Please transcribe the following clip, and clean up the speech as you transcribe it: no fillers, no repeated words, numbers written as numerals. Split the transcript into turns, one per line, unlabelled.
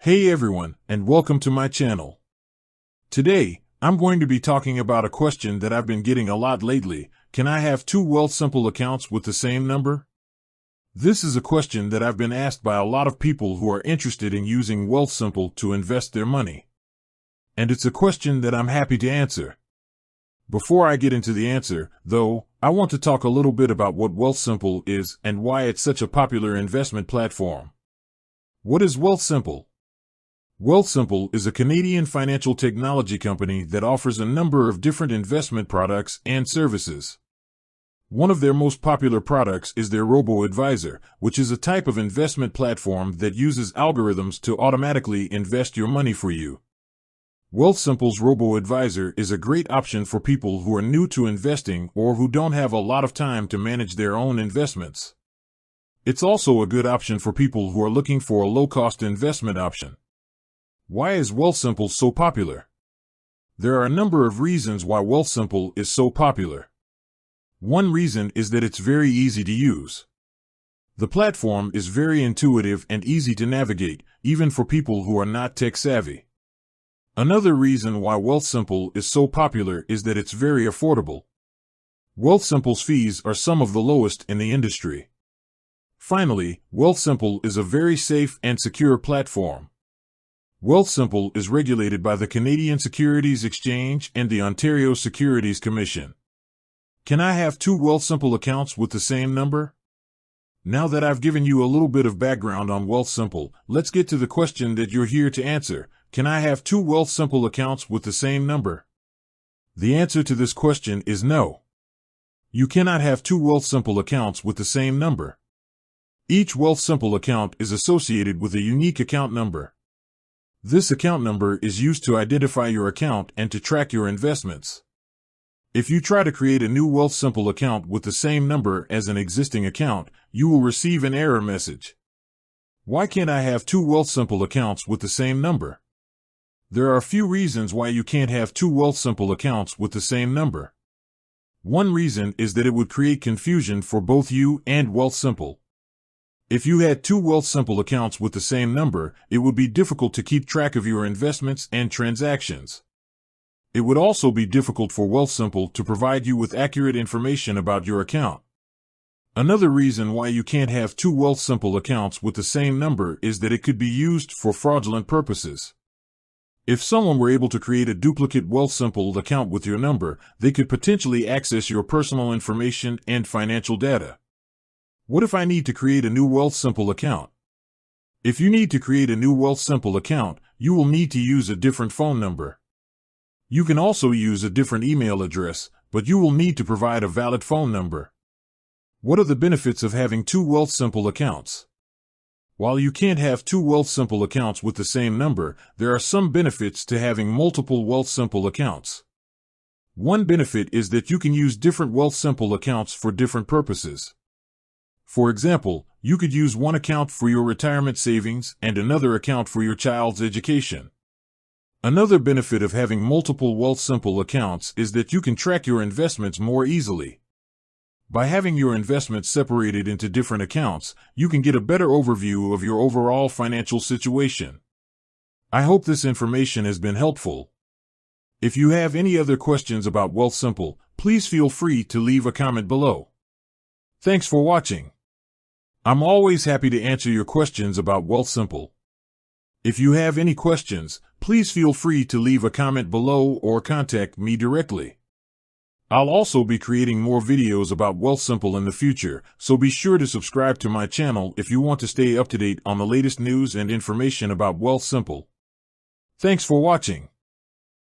Hey everyone, and welcome to my channel. Today, I'm going to be talking about a question that I've been getting a lot lately. Can I have two Wealthsimple accounts with the same number? This is a question that I've been asked by a lot of people who are interested in using Wealthsimple to invest their money. And it's a question that I'm happy to answer. Before I get into the answer, though, I want to talk a little bit about what Wealthsimple is and why it's such a popular investment platform. What is Wealthsimple? Wealthsimple is a Canadian financial technology company that offers a number of different investment products and services. One of their most popular products is their robo-advisor, which is a type of investment platform that uses algorithms to automatically invest your money for you. Wealthsimple's robo-advisor is a great option for people who are new to investing or who don't have a lot of time to manage their own investments. It's also a good option for people who are looking for a low-cost investment option. Why is Wealthsimple so popular? There are a number of reasons why Wealthsimple is so popular. One reason is that it's very easy to use. The platform is very intuitive and easy to navigate, even for people who are not tech-savvy. Another reason why Wealthsimple is so popular is that it's very affordable. Wealthsimple's fees are some of the lowest in the industry. Finally, Wealthsimple is a very safe and secure platform. Wealthsimple is regulated by the Canadian Securities Exchange and the Ontario Securities Commission. Can I have two Wealthsimple accounts with the same number? Now that I've given you a little bit of background on Wealthsimple, let's get to the question that you're here to answer. Can I have two Wealthsimple accounts with the same number? The answer to this question is no. You cannot have two Wealthsimple accounts with the same number. Each Wealthsimple account is associated with a unique account number. This account number is used to identify your account and to track your investments. If you try to create a new Wealthsimple account with the same number as an existing account, you will receive an error message. Why can't I have two Wealthsimple accounts with the same number? There are a few reasons why you can't have two Wealthsimple accounts with the same number. One reason is that it would create confusion for both you and Wealthsimple. If you had two Wealthsimple accounts with the same number, it would be difficult to keep track of your investments and transactions. It would also be difficult for Wealthsimple to provide you with accurate information about your account. Another reason why you can't have two Wealthsimple accounts with the same number is that it could be used for fraudulent purposes. If someone were able to create a duplicate Wealthsimple account with your number, they could potentially access your personal information and financial data. What if I need to create a new Wealthsimple account? If you need to create a new Wealthsimple account, you will need to use a different phone number. You can also use a different email address, but you will need to provide a valid phone number. What are the benefits of having two Wealthsimple accounts? While you can't have two Wealthsimple accounts with the same number, there are some benefits to having multiple Wealthsimple accounts. One benefit is that you can use different Wealthsimple accounts for different purposes. For example, you could use one account for your retirement savings and another account for your child's education. Another benefit of having multiple Wealthsimple accounts is that you can track your investments more easily. By having your investments separated into different accounts, you can get a better overview of your overall financial situation. I hope this information has been helpful. If you have any other questions about Wealthsimple, please feel free to leave a comment below. Thanks for watching. I'm always happy to answer your questions about Wealthsimple. If you have any questions, please feel free to leave a comment below or contact me directly. I'll also be creating more videos about Wealthsimple in the future, so be sure to subscribe to my channel if you want to stay up to date on the latest news and information about Wealthsimple. Thanks for watching.